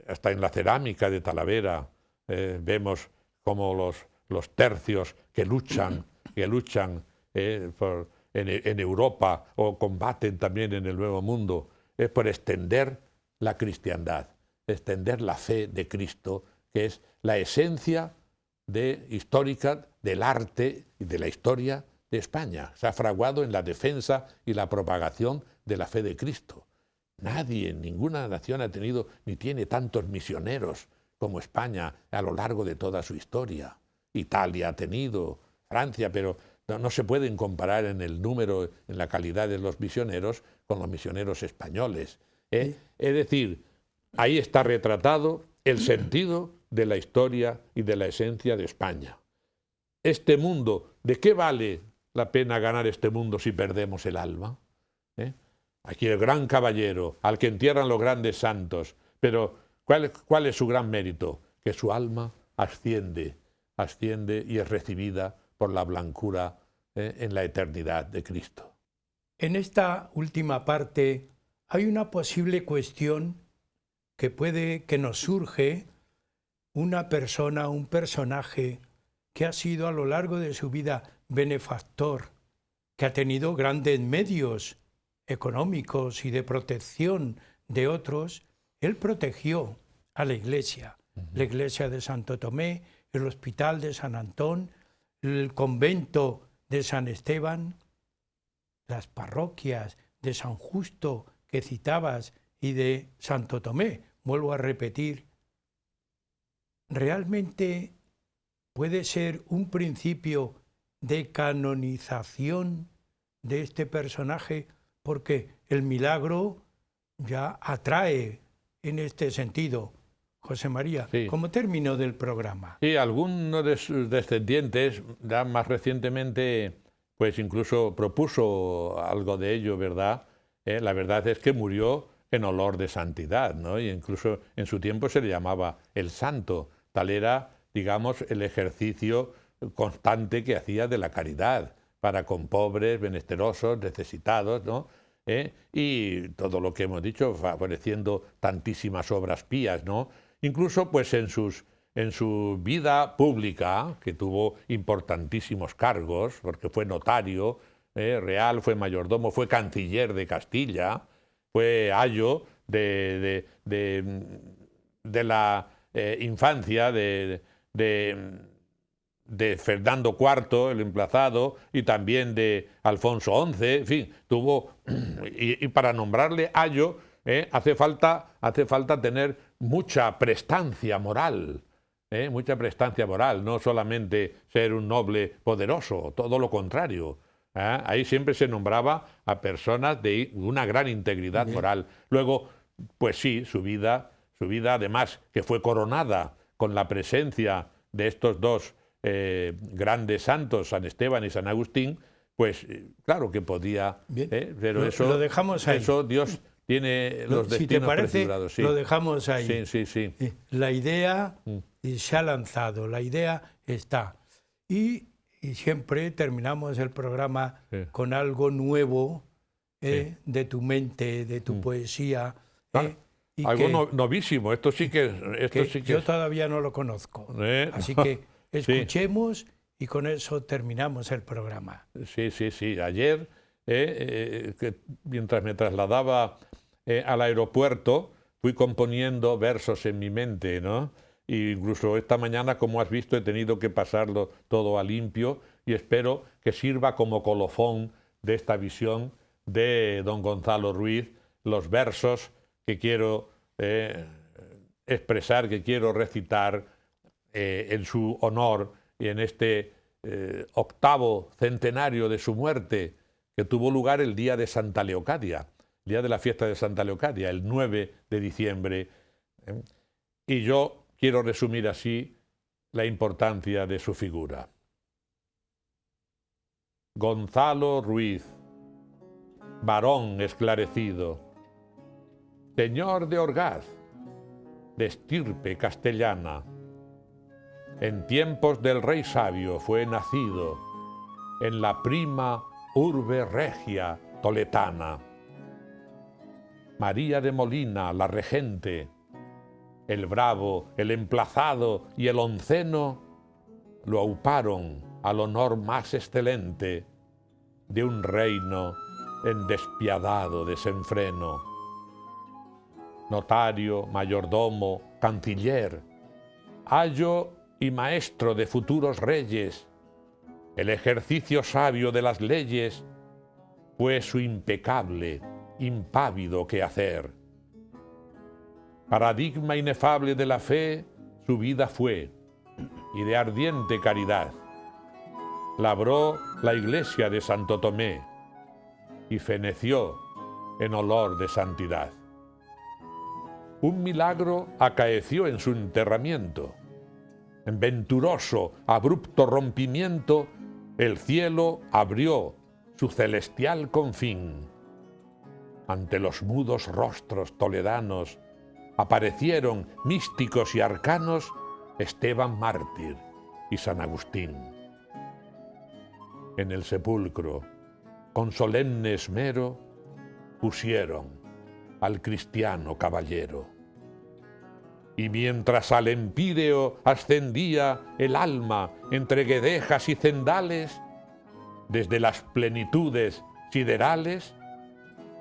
Hasta en la cerámica de Talavera vemos como los tercios que luchan en Europa o combaten también en el Nuevo Mundo, es por extender la cristiandad, extender la fe de Cristo, que es la esencia histórica del arte y de la historia de España. Se ha fraguado en la defensa y la propagación de la fe de Cristo. Nadie, ninguna nación ha tenido ni tiene tantos misioneros como España a lo largo de toda su historia. Italia ha tenido, Francia, pero no se pueden comparar en el número, en la calidad de los misioneros con los misioneros españoles. Es decir, ahí está retratado el sentido de la historia y de la esencia de España. Este mundo, ¿de qué vale la pena ganar este mundo si perdemos el alma? Aquí el gran caballero, al que entierran los grandes santos, pero ¿cuál es su gran mérito? Que su alma asciende y es recibida por la blancura en la eternidad de Cristo. En esta última parte hay una posible cuestión que nos surge una persona, un personaje que ha sido a lo largo de su vida benefactor, que ha tenido grandes medios económicos y de protección de otros. Él protegió a la iglesia de Santo Tomé, el Hospital de San Antón, el convento de San Esteban, las parroquias de San Justo que citabas y de Santo Tomé. Vuelvo a repetir, realmente puede ser un principio de canonización de este personaje, porque el milagro ya atrae en este sentido. José María, sí. Como término del programa. Sí, alguno de sus descendientes, ya más recientemente, pues incluso propuso algo de ello, ¿verdad? La verdad es que murió en olor de santidad, ¿no? Y incluso en su tiempo se le llamaba el santo. Tal era, digamos, el ejercicio constante que hacía de la caridad para con pobres, menesterosos, necesitados, ¿no? Y todo lo que hemos dicho, favoreciendo tantísimas obras pías, ¿no? Incluso pues en su vida pública, que tuvo importantísimos cargos, porque fue notario real, fue mayordomo, fue canciller de Castilla, fue ayo de la infancia de Fernando IV, el emplazado, y también de Alfonso XI, en fin, tuvo, y para nombrarle ayo, hace falta tener mucha prestancia moral, no solamente ser un noble poderoso, todo lo contrario. Ahí siempre se nombraba a personas de una gran integridad moral. Luego, pues sí, su vida además que fue coronada con la presencia de estos dos grandes santos, San Esteban y San Agustín, pues claro que podía, pero lo dejamos ahí. Eso Dios tiene los destinos si te parece, prefigurados. Sí. Lo dejamos ahí. Sí. La idea se ha lanzado, la idea está. Y siempre terminamos el programa con algo nuevo de tu mente, de tu poesía. Y algo novísimo, esto sí que yo todavía no lo conozco. Así que escuchemos y con eso terminamos el programa. Sí. Ayer, mientras me trasladaba al aeropuerto, fui componiendo versos en mi mente, ¿no? E incluso esta mañana, como has visto, he tenido que pasarlo todo a limpio y espero que sirva como colofón de esta visión de don Gonzalo Ruiz, los versos que quiero expresar, que quiero recitar en su honor y en este 8º centenario de su muerte, que tuvo lugar el día de Santa Leocadia, el día de la fiesta de Santa Leocadia, el 9 de diciembre. Y yo quiero resumir así la importancia de su figura. Gonzalo Ruiz, varón esclarecido, señor de Orgaz, de estirpe castellana, en tiempos del rey sabio fue nacido, en la prima urbe regia toletana. María de Molina, la regente, el bravo, el emplazado y el onceno lo auparon al honor más excelente de un reino en despiadado desenfreno. Notario, mayordomo, canciller, ayo y maestro de futuros reyes, el ejercicio sabio de las leyes fue su impecable, impávido quehacer. Paradigma inefable de la fe su vida fue, y de ardiente caridad. Labró la iglesia de Santo Tomé y feneció en olor de santidad. Un milagro acaeció en su enterramiento. En venturoso, abrupto rompimiento, el cielo abrió su celestial confín. Ante los mudos rostros toledanos aparecieron místicos y arcanos Esteban mártir y San Agustín. En el sepulcro, con solemne esmero, pusieron al cristiano caballero. Y mientras al empíreo ascendía el alma entre guedejas y cendales, desde las plenitudes siderales,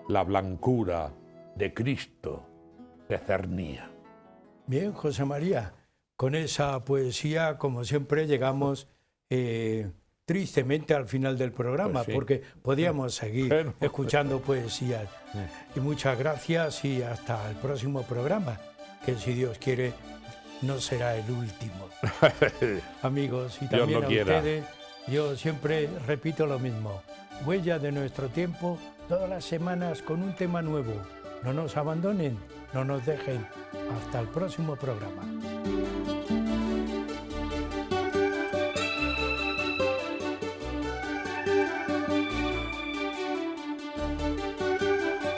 la blancura de Cristo se cernía. Bien, José María, con esa poesía, como siempre, llegamos tristemente al final del programa, porque podíamos seguir escuchando poesías. Y muchas gracias y hasta el próximo programa, que si Dios quiere no será el último. Amigos, y también a ustedes, yo siempre repito lo mismo. Huella de nuestro tiempo, todas las semanas con un tema nuevo. No nos abandonen, no nos dejen. Hasta el próximo programa.